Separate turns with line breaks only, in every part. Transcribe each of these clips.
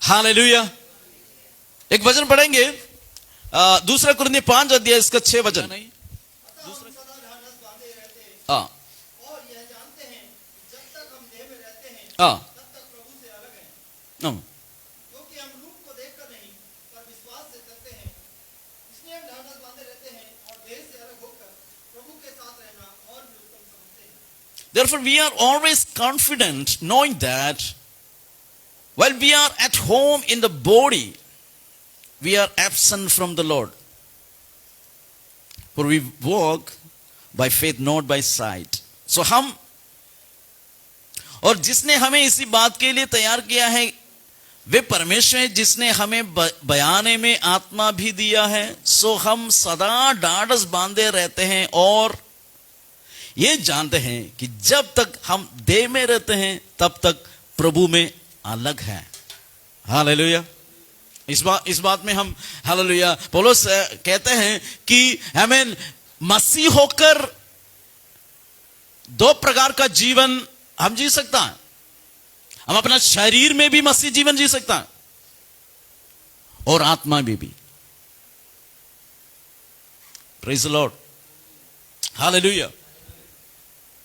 Hallelujah. एक वचन पढ़ेंगे, दूसरा कुरिन्थियों 5 अध्याय इसका 6 वचन। हाँ हाँ Therefore, we are always confident knowing that while we are at home in the body, we are absent from the Lord. For we walk by faith, not by sight. So हम, और जिसने हमें इसी बात के लिए तैयार किया है वे परमेश्वर है, जिसने हमें बयाने में आत्मा भी दिया है। सो हम सदा ढाढ़स बांधे रहते हैं और ये जानते हैं कि जब तक हम देह में रहते हैं तब तक प्रभु में अलग है। हालेलुया। इस बात में हम हालेलुया, पौलुस कहते हैं कि हमें मसीह होकर दो प्रकार का जीवन हम जी सकता है। हम अपना शरीर में भी मसीह जीवन जी सकता है और आत्मा में भी। Praise the Lord. हालेलुया।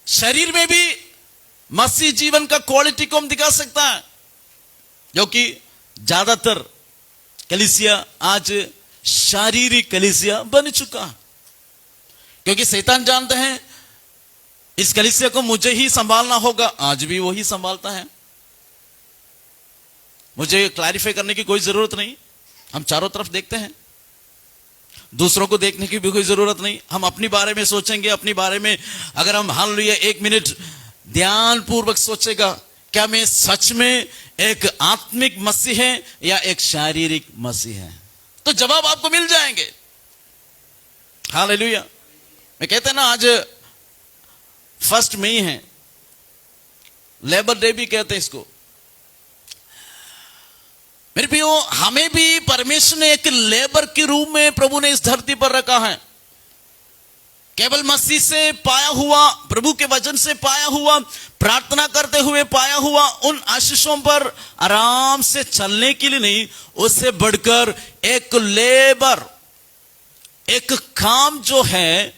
शरीर में भी मसीह जीवन का क्वालिटी को हम दिखा सकता है, जो कि ज्यादातर कलीसिया आज शारीरिक कलीसिया बन चुका है, क्योंकि शैतान जानते हैं इस कलीसिया को मुझे ही संभालना होगा। आज भी वही संभालता है, मुझे क्लैरिफाई करने की कोई जरूरत नहीं। हम चारों तरफ देखते हैं, दूसरों को देखने की भी कोई जरूरत नहीं। हम अपने बारे में सोचेंगे, अपने बारे में अगर हम हालेलुया 1 मिनट ध्यान पूर्वक सोचेगा, क्या मैं सच में एक आत्मिक मसीह है या एक शारीरिक मसीह है, तो जवाब आपको मिल जाएंगे। हालेलुया। मैं कहते हैं ना, आज 1 मई है, लेबर डे भी कहते हैं इसको। मेरे प्रियो, हमें भी परमेश्वर ने एक लेबर के रूप में प्रभु ने इस धरती पर रखा है। केवल मसीह से पाया हुआ, प्रभु के वचन से पाया हुआ, प्रार्थना करते हुए पाया हुआ उन आशीषों पर आराम से चलने के लिए नहीं, उससे बढ़कर एक लेबर, एक काम जो है,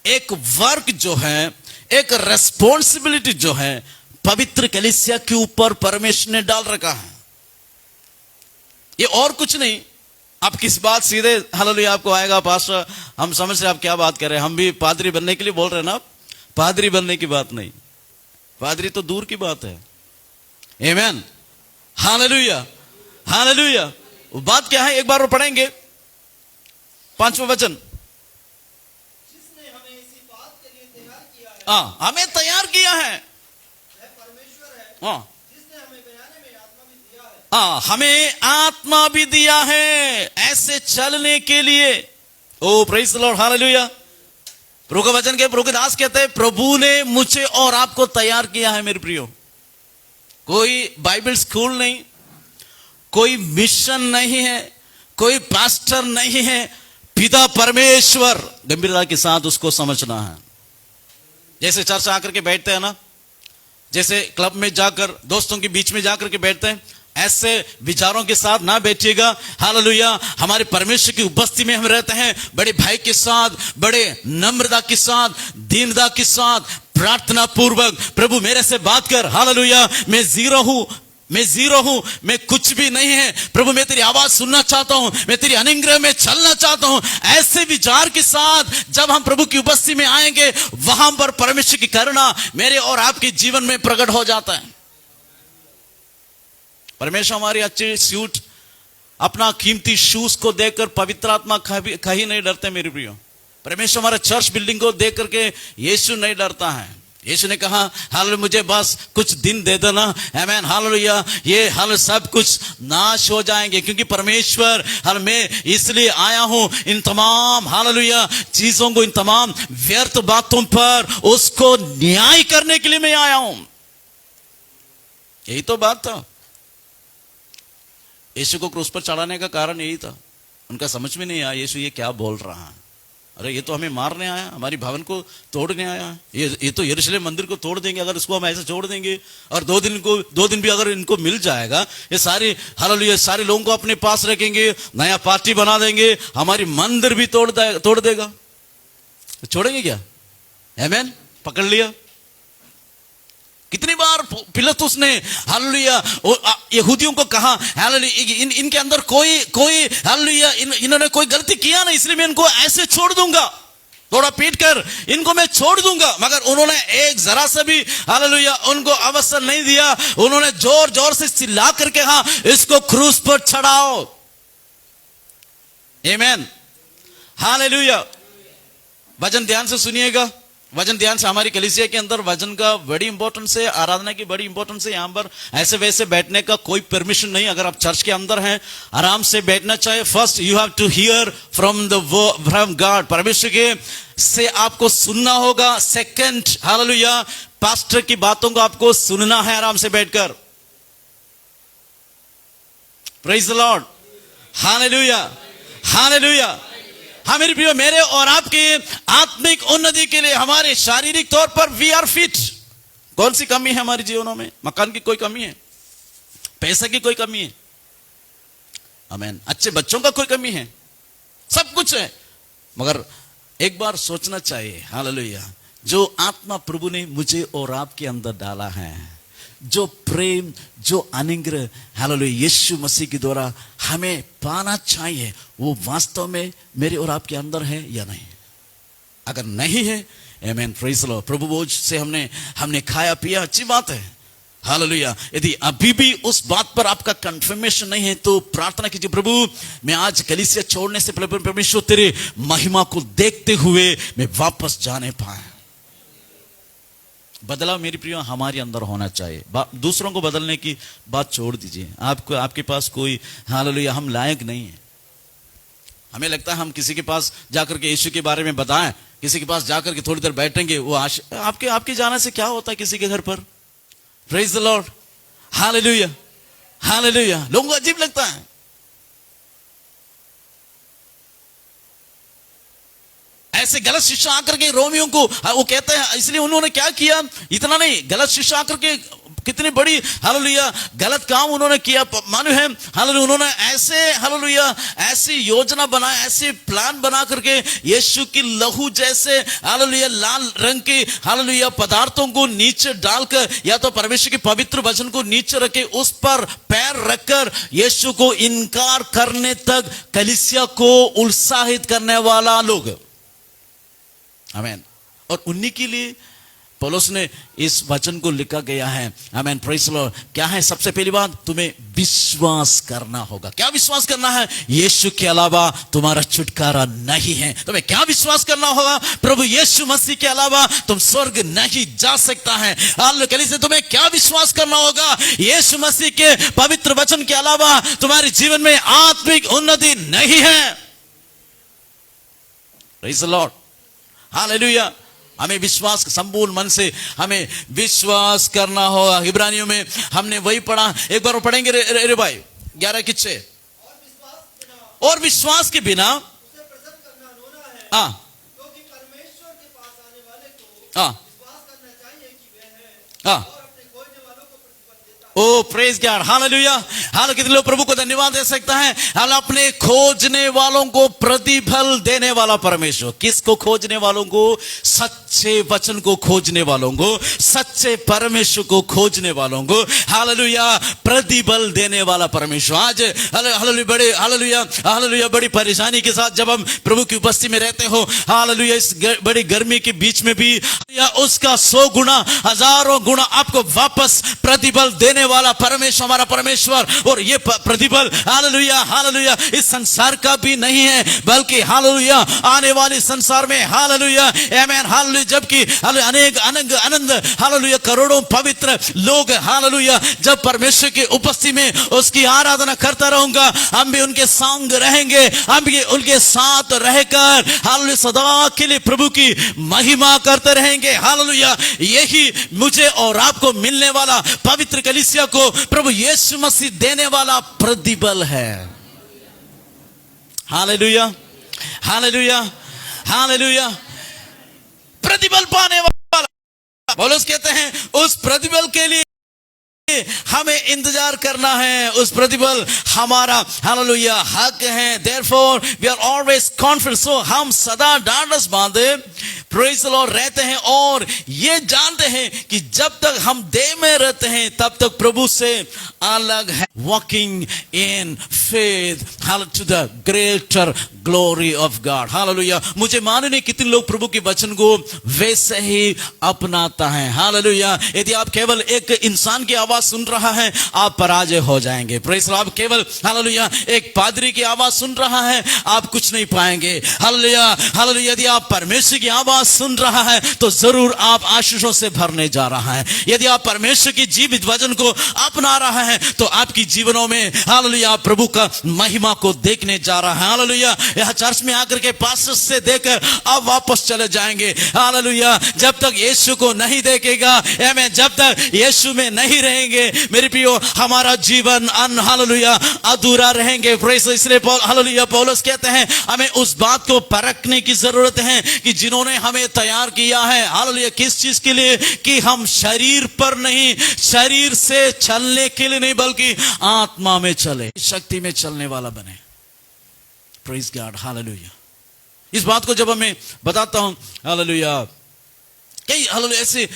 एक वर्क जो है, एक रेस्पॉन्सिबिलिटी जो है, पवित्र कलीसिया के ऊपर परमेश्वर ने डाल रखा है। ये और कुछ नहीं। आप किस बात सीधे हालेलुया आपको आएगा, पास्टर हम समझ रहे आप क्या बात कर रहे हैं, हम भी पादरी बनने के लिए बोल रहे हैं ना। पादरी बनने की बात नहीं, पादरी तो दूर की बात है। आमीन। हालेलुया। हालेलुया। वो बात क्या है, एक बार वो पढ़ेंगे 5वां वचन। जिसने हमें इसी बात के लिए तैयार किया है, हाँ, हमें तैयार किया है, वह परमेश्वर है। हाँ, हमें आत्मा भी दिया है ऐसे चलने के लिए। ओ प्रेज़ द लॉर्ड। हालेलुया। प्रभु का वचन के प्रभु के दास कहते हैं, प्रभु ने मुझे और आपको तैयार किया है। मेरे प्रियो, कोई बाइबल स्कूल नहीं, कोई मिशन नहीं है, कोई पास्टर नहीं है, पिता परमेश्वर, गंभीरता के साथ उसको समझना है। जैसे चर्च आकर के बैठते हैं ना, जैसे क्लब में जाकर दोस्तों के बीच में जाकर के बैठते हैं, ऐसे विचारों के साथ ना बैठिएगा। हालेलुया। हमारे परमेश्वर की उपस्थिति में हम रहते हैं, बड़े भय के साथ, बड़े नम्रता के साथ, दीनता के साथ, प्रार्थना पूर्वक, प्रभु मेरे से बात कर। हालेलुया। मैं जीरो हूं, मैं कुछ भी नहीं है प्रभु, मैं तेरी आवाज सुनना चाहता हूं, मैं तेरी अनुग्रह में चलना चाहता हूं। ऐसे विचार के साथ जब हम प्रभु की उपस्थिति में आएंगे, वहां पर परमेश्वर की करुणा मेरे और आपके जीवन में प्रकट हो जाता है। परमेश्वर हमारी अच्छी सूट, अपना कीमती शूज को देखकर पवित्र आत्मा कहीं नहीं डरते मेरे प्रियो। परमेश्वर हमारा चर्च बिल्डिंग को देख करके यीशु नहीं डरता है। यीशु ने कहा, हालेलुया, मुझे बस कुछ दिन दे देना, आमीन, हालेलुया, ये हाल सब कुछ नाश हो जाएंगे, क्योंकि परमेश्वर, हाल मैं इसलिए आया हूं, इन तमाम हालेलुया चीजों को, इन तमाम व्यर्थ बातों पर उसको न्याय करने के लिए मैं आया हूं। यही तो बात था। यीशु को क्रूस पर चढ़ाने का कारण यही था। उनका समझ में नहीं आया यीशु ये क्या बोल रहा है। अरे ये तो हमें मारने आया, हमारी भवन को तोड़ने आया, ये तो यरूशलेम मंदिर को तोड़ देंगे अगर इसको हम ऐसे छोड़ देंगे, और दो दिन भी अगर इनको मिल जाएगा, ये सारे हालेलुया सारे लोगों को अपने पास रखेंगे, नया पार्टी बना देंगे, हमारी मंदिर भी तोड़ देगा। छोड़ेंगे क्या? आमीन। पकड़ लिया। कितनी बार पिलातुस ने हालेलुया यहूदियों को कहा, हालेलुया इनके अंदर कोई हालेलुया इन्होंने कोई गलती किया नहीं, इसलिए मैं इनको ऐसे छोड़ दूंगा, थोड़ा पीट कर इनको मैं छोड़ दूंगा। मगर उन्होंने एक जरा से भी हालेलुया उनको अवसर नहीं दिया। उन्होंने जोर जोर से चिल्ला करके कहा, इसको क्रूस पर चढ़ाओ। आमीन, हालेलुया। वचन ध्यान से सुनिएगा, वचन ध्यान से। हमारी कलीसिया के अंदर वचन का बड़ी इंपॉर्टेंस है, आराधना की बड़ी इंपॉर्टेंस है। यहां पर ऐसे वैसे बैठने का कोई परमिशन नहीं। अगर आप चर्च के अंदर हैं, आराम से बैठना चाहिए। First you have to hear from God, परमेश्वर के से आपको सुनना होगा। सेकंड हालेलुया पास्टर की बातों को आपको सुनना है आराम से बैठकर। Praise the Lord, hallelujah, hallelujah. हाँ मेरे प्रियो, मेरे और आपके आत्मिक उन्नति के लिए हमारे शारीरिक तौर पर वी आर फिट। कौन सी कमी है हमारे जीवनों में? मकान की कोई कमी है? पैसे की कोई कमी है? आमीन। अच्छे बच्चों का कोई कमी है? सब कुछ है। मगर एक बार सोचना चाहिए, हालेलुया, जो आत्मा प्रभु ने मुझे और आपके अंदर डाला है, जो प्रेम, जो अनुग्रह हालेलुया यीशु मसीह के द्वारा हमें पाना चाहिए, वो वास्तव में मेरे और आपके अंदर है या नहीं? अगर नहीं है, आमीन, प्रेज द लॉर्ड, प्रभु भोज से हमने खाया पिया, अच्छी बात है, हालेलुया। यदि अभी भी उस बात पर आपका कंफर्मेशन नहीं है तो प्रार्थना कीजिए, प्रभु मैं आज कलीसिया छोड़ने से पहले परमेश्वर तेरे महिमा को देखते हुए मैं वापस जाने पाए। बदलाव मेरी प्रियो हमारे अंदर होना चाहिए। दूसरों को बदलने की बात छोड़ दीजिए। आपके पास कोई हालेलुया हम लायक नहीं है। हमें लगता है हम किसी के पास जाकर के यीशु के बारे में बताएं, किसी के पास जाकर के थोड़ी देर बैठेंगे, वो आपके जाने से क्या होता है किसी के घर पर? Praise the Lord, hallelujah, hallelujah. लोगों को अजीब लगता है। ऐसे गलत शिक्षा आकर के रोमियों को वो कहते हैं, इसलिए उन्होंने क्या किया, इतना नहीं, गलत शिक्षा आकर के कितनी बड़ी हालेलुया गलत काम उन्होंने किया मालूम है। हालेलुया उन्होंने हालेलुया ऐसी योजना बनाया, ऐसे प्लान बना करके यीशु की लहू जैसे हालेलुया लाल रंग के हालेलुया पदार्थों को नीचे डालकर, या तो परमेश्वर के पवित्र वचन को नीचे रखे, उस पर पैर रखकर यीशु को इनकार करने तक कलीसिया को उत्साहित करने वाला लोग। आमीन। और उन्हीं के लिए पौलुस ने इस वचन को लिखा गया है। आमीन, प्रेज द लॉर्ड। क्या है? सबसे पहली बात, तुम्हें विश्वास करना होगा। क्या विश्वास करना है? यीशु के अलावा तुम्हारा छुटकारा नहीं है। तुम्हें क्या विश्वास करना होगा? प्रभु यीशु मसीह के अलावा तुम स्वर्ग नहीं जा सकता है। हालेलुया। कलीसिया तुम्हें क्या विश्वास करना होगा? यीशु मसीह के पवित्र वचन के अलावा तुम्हारे जीवन में आत्मिक उन्नति नहीं है। Praise the Lord, hallelujah. हमें विश्वास, संपूर्ण मन से हमें विश्वास करना होगा। इब्रानियों में हमने वही पढ़ा, एक बार पढ़ेंगे रे भाई 11 किस्से। और विश्वास के बिना हाँ
क्योंकि परमेश्वर के पास आने वाले को
हाँ
विश्वास करना चाहिए कि वह है
हाँ
और अपने खोजने वालों को प्रतिफल देता है।
ओ प्रेज गॉड, हालेलुया। हाल कितने लोग प्रभु को धन्यवाद दे सकता है? हाल अपने खोजने वालों को प्रतिफल देने वाला परमेश्वर। किसको खोजने वालों को? सच्चे वचन को खोजने वालों को, सच्चे परमेश्वर को खोजने वालों को हालेलुया प्रतिफल देने वाला परमेश्वर। आज हालेलुया बड़े हालेलुया बड़ी परेशानी के साथ जब हम प्रभु की उपस्थिति में रहते हो, हालेलुया इस बड़ी गर्मी के बीच में भी या उसका 100 गुना 1000 गुना आपको वापस प्रतिफल देने वाला परमेश्वर हमारा परमेश्वर। और ये प्रतिफल हालेलुया हालेलुया इस संसार का भी नहीं है, बल्कि हालेलुया आने वाले संसार में हालेलुया आमेन हालेलुया जबकि अनेक आनंद हालेलुया करोड़ों पवित्र लोग हालेलुया जब परमेश्वर की उपस्थिति में उसकी आराधना करता रहूंगा, हम भी उनके संग रहेंगे, हम भी उनके साथ रहकर हालेलुया सदा के लिए प्रभु की महिमा करते रहेंगे। हालेलुया यही मुझे और आपको मिलने वाला पवित्र कलीसिया को प्रभु यीशु मसीह देने वाला प्रतिफल है। हालेलुया हालेलुया हालेलुया प्रतिफल पाने वाला। पौलुस कहते हैं उस प्रतिफल के लिए हमें इंतजार करना है, उस प्रतिफल हमारा हालेलुया हक है। Therefore we are always confident, so हम सदा ढाढ़स बांधे प्रेज़ द लॉर्ड रहते हैं और ये जानते हैं कि जब तक हम देह में रहते हैं तब तक प्रभु से अलग है। Walking in faith to the greater glory of God. Hallelujah मुझे मालूम नहीं कितने लोग प्रभु के वचन को वैसे ही अपनाता है। हालेलुया यदि आप केवल एक इंसान की आवाज सुन रहा है आप पराजय हो जाएंगे। प्रेज़ आप केवल हालेलुया एक पादरी की आवाज सुन रहा है आप कुछ नहीं पाएंगे। हालेलुया हालेलुया यदि आप परमेश्वर की आवाज सुन रहा है तो जरूर आप आशीषों से भरने जा रहा है। यदि आप परमेश्वर की जीवित वचन को अपना रहा है तो आपकी जीवनों में हालेलुया प्रभु का महिमा को देखने जा रहा है। हालेलुया यह चर्च में आकर के पास्टर से देकर आप वापस चले जाएंगे। हालेलुया जब तक यीशु को नहीं देखेगा आमीन, जब तक यीशु में नहीं रहेंगे मेरे प्रियो हमारा जीवन हालेलुया अधूरा रहेंगे। प्रेज़ इसलिए हालेलुया पौलुस कहते हैं हमें उस बात को परखने की जरूरत है कि जिन्होंने हमें तैयार किया है हालेलुया किस चीज के लिए, कि हम शरीर पर नहीं, शरीर से चलने के लिए नहीं बल्कि आत्मा में चले, शक्ति में चलने वाला बने। Praise God hallelujah. इस बात को जब मैं बताता हूं हालेलुया कई हालेलुया ऐसे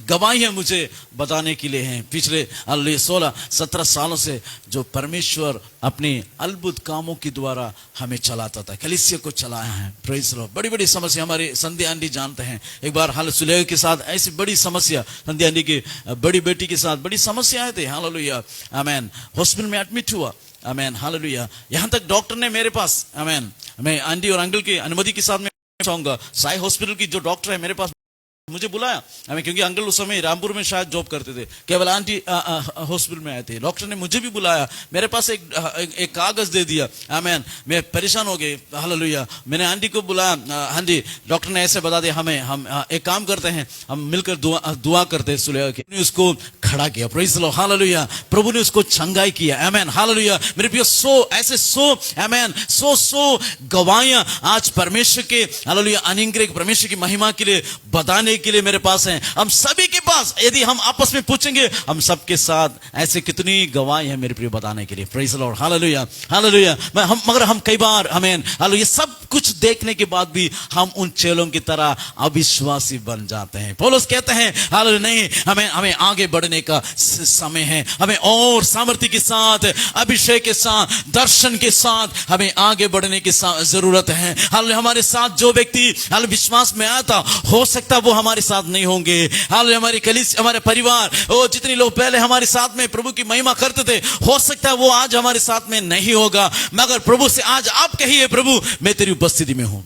गवाहियां मुझे बताने के लिए हैं। पिछले हालेलुया 16-17 सालों से जो परमेश्वर अपने अद्भुत कामों के द्वारा हमें चलाता था, कलीसिया को चलाया है। प्रेज़ लॉर्ड बड़ी बड़ी समस्या हमारे संध्या आंटी जानते हैं। एक बार हाल सुलेह के साथ ऐसी बड़ी समस्या, संध्या आंटी की बड़ी बेटी के साथ बड़ी समस्याएं थी। हालेलुया आमीन हॉस्पिटल में एडमिट हुआ। आमीन हालेलुया यहां तक डॉक्टर ने मेरे पास आमीन मैं आंटी और अंकल की अनुमति के साथ में चाहूंगा साई हॉस्पिटल की जो डॉक्टर है मेरे पास मुझे बुलाया हमें, क्योंकि अंकल उस समय रामपुर में शायद जॉब करते थे, केवल आंटी हॉस्पिटल में आए थे। डॉक्टर ने मुझे भी बुलाया, मेरे पास एक कागज दे दिया। आमीन मैं परेशान हो गए। हालेलुया मैंने आंटी को बुलाया, हाँ जी डॉक्टर ने ऐसे बता दिया हमें, हम एक काम करते हैं हम मिलकर दुआ करते हैं सुलेह की। उसको खड़ा किया। प्रेज़ द लॉर्ड हालेलुया प्रभु ने उसको चंगाई किया। आमीन हालेलुया मेरे प्रिय 100 आमीन 100 गवाहियां आज परमेश्वर के हालेलुया अनुग्रह परमेश्वर की महिमा के लिए बताने के लिए मेरे पास हैं। हम सभी के पास यदि हम आपस में पूछेंगे हम सबके साथ ऐसे कितनी गवाही है मेरे प्रिय बताने के लिए। Praise the Lord hallelujah hallelujah मगर हम कई बार आमीन हालेलुया सब कुछ देखने के बाद भी हम उन चेलों की तरह अविश्वासी बन जाते हैं। पौलुस कहते हैं हालेलुया नहीं हमें आगे बढ़ने का समय है, हमें और सामर्थ्य के साथ अभिषेक के साथ दर्शन के साथ हमें आगे बढ़ने की जरूरत है। हालेलुया हमारे साथ जो व्यक्ति हालेलुया विश्वास में आया था हो सकता है वो हमारे साथ नहीं होंगे। हालेलुया हमारी कलीसिया हमारे परिवार वो जितने लोग पहले हमारे साथ में प्रभु की महिमा करते थे हो सकता है वो आज हमारे साथ में नहीं होगा, मगर प्रभु से आज आप कहिए प्रभु मैं तेरी उपस्थिति में हूं,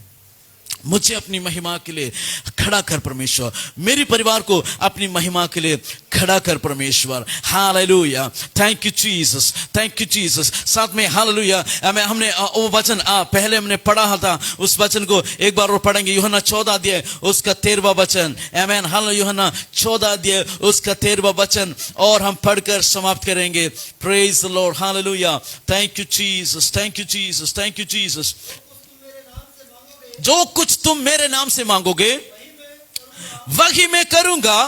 मुझे अपनी महिमा के लिए खड़ा कर परमेश्वर, मेरे परिवार को अपनी महिमा के लिए खड़ा कर परमेश्वर। Hallelujah thank you Jesus thank you Jesus. साथ में हालेलुया हमने वो वचन पहले हमने पढ़ा था, उस वचन को एक बार और पढ़ेंगे। यूहन्ना 14 अध्याय उसका 13वां वचन। आमीन हालेलुया यूहन्ना 14 अध्याय उसका 13वां वचन और हम पढ़कर समाप्त करेंगे। Praise the Lord hallelujah thank you Jesus thank you Jesus thank you Jesus. जो कुछ तुम मेरे नाम से मांगोगे वही मैं करूंगा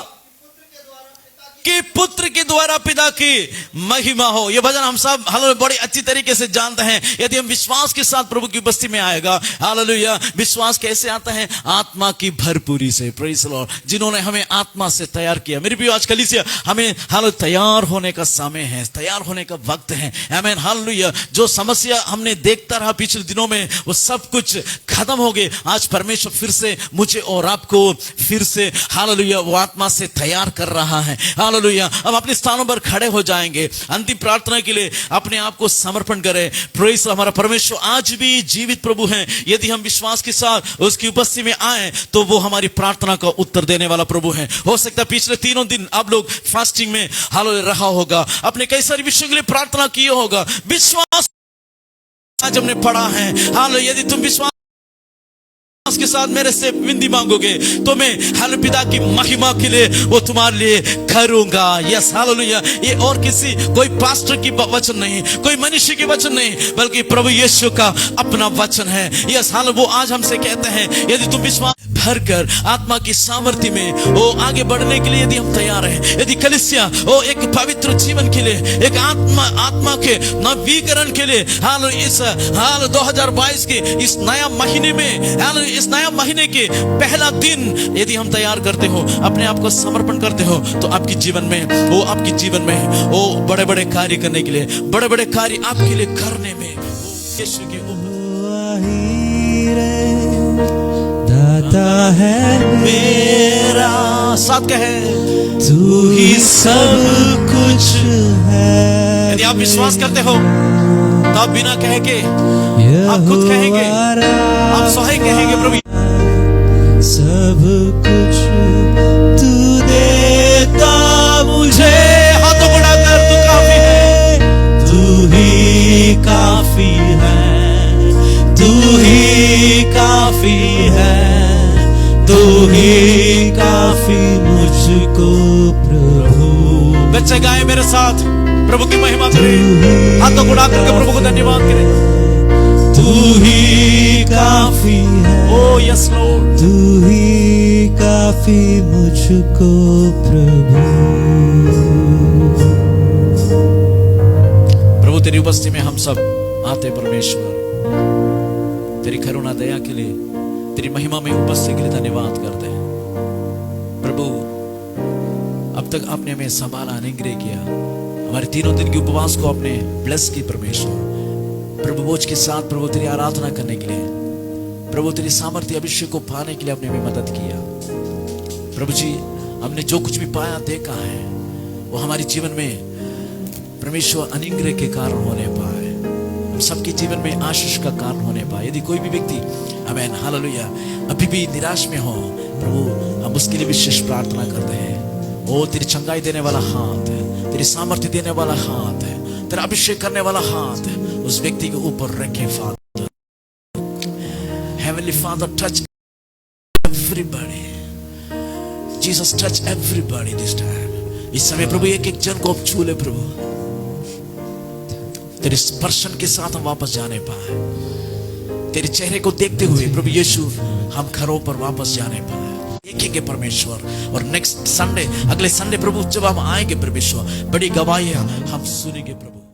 कि पुत्र के द्वारा पिता की महिमा हो। यह भजन हम सब हालेलुया बड़ी अच्छी तरीके से जानते हैं। यदि हम विश्वास के साथ प्रभु की उपस्थिति में आएगा, हालेलुया। विश्वास कैसे आता है? आत्मा की भरपूरी से। Praise the Lord. जिन्होंने हमें आत्मा से तैयार किया। मेरे प्रिय आज कलीसिया, हमें हालेलुया तैयार होने का समय है, तैयार होने का वक्त है। आमीन, हालेलुया। जो समस्या हमने देखता रहा पिछले दिनों में, वो सब कुछ खत्म हो गए। आज परमेश्वर फिर से मुझे और आपको फिर से हालेलुया वो आत्मा से तैयार कर रहा है। हालेलुया। अब अपने स्थानों पर खड़े हो जाएंगे। अंतिम प्रार्थना के लिए अपने आप को समर्पण करें। प्रेज़ हमारा परमेश्वर आज भी जीवित प्रभु हैं। यदि हम विश्वास के साथ उसकी उपस्थिति में आए तो वो हमारी प्रार्थना का उत्तर देने वाला प्रभु है। हो सकता है पिछले 3 दिन आप लोग फास्टिंग में हालेलुया रहा होगा, अपने कई सारे विषयों के लिए प्रार्थना किए होगा। विश्वास आज हमने पढ़ा है। हालेलुया। यदि तुम विश्वास के साथ मेरे से विनती मांगोगे तो मैं हालेलुया पिता की महिमा के लिए वो तुम्हारे लिए करूंगा। Yes, hallelujah. ये और किसी कोई पास्टर की वचन नहीं, कोई मनुष्य की वचन नहीं, बल्कि प्रभु यीशु का अपना वचन है। Yes, hallelujah. वो आज हमसे कहते हैं यदि तुम विश्वास भरकर आत्मा की सामर्थ्य में वो आगे बढ़ने के लिए यदि हम तैयार हैं, यदि कलीसिया वो एक पवित्र जीवन के लिए, एक आत्मा के नवीकरण के लिए हालेलुया इस 2022 के इस नया महीने में, हालेलुया इस नया महीने के पहला दिन यदि हम तैयार करते हो, अपने आप को समर्पण करते हो, तो आपके जीवन में वो बड़े बड़े कार्य करने के लिए, बड़े बड़े कार्य आपके लिए करने में यीशु के दाता है मेरा, साथ कहे तू ही सब कुछ है। यदि आप विश्वास करते हो तो आप बिना कहे के आप खुद कहेंगे, आप स्वयं कहेंगे प्रभु सब कुछ तू देता मुझे। हाथों बढ़ाकर तू काफी है, तू ही काफी है, तू ही काफी है, तू ही काफी मुझको प्रभु। बच्चे गाए मेरे साथ, प्रभु की महिमा करें, हाथों बढ़ाकर के प्रभु को धन्यवाद करें। तू ही काफी है, ओ यस लॉर्ड, तू ही काफी मुझको प्रभु। प्रभु तेरी उपस्थिति में हम सब आते परमेश्वर, तेरी करुणा दया के लिए, तेरी महिमा में उपस्थिति के लिए धन्यवाद करते हैं। प्रभु अब तक आपने हमें संभाला, अनुग्रह किया, हमारे 3 दिन के उपवास को आपने ब्लेस की परमेश्वर। प्रभु बोझ के साथ प्रभु तेरी आराधना करने के लिए, प्रभु तेरी सामर्थ्य अभिषेक को पाने के लिए आपने हमें मदद किया। प्रभु जी हमने जो कुछ भी पाया देखा है वो हमारे जीवन में परमेश्वर अनुग्रह के कारण होने पाए, हम सबके जीवन में आशीष का कारण होने पाए। यदि कोई भी व्यक्ति आमीन हालेलुया अभी भी निराश में हो, प्रभु हम उसके लिए विशेष प्रार्थना करते हैं। ओ तेरी चंगाई देने वाला हाथ है, तेरी सामर्थ्य देने वाला हाथ है, तेरा अभिषेक करने वाला हाथ है उस व्यक्ति के ऊपर रखे। Father, heavenly father, touch everybody, Jesus touch everybody this time. इस समय प्रभु एक एक जन को अब छू ले प्रभु, तेरे स्पर्शन के साथ हम वापस जाने पाए, तेरे चेहरे को देखते हुए प्रभु यीशु हम घरों पर वापस जाने पाए, देखेंगे परमेश्वर। और नेक्स्ट संडे, अगले संडे प्रभु जब हम आएंगे परमेश्वर, बड़ी गवाही हम सुनेंगे प्रभु।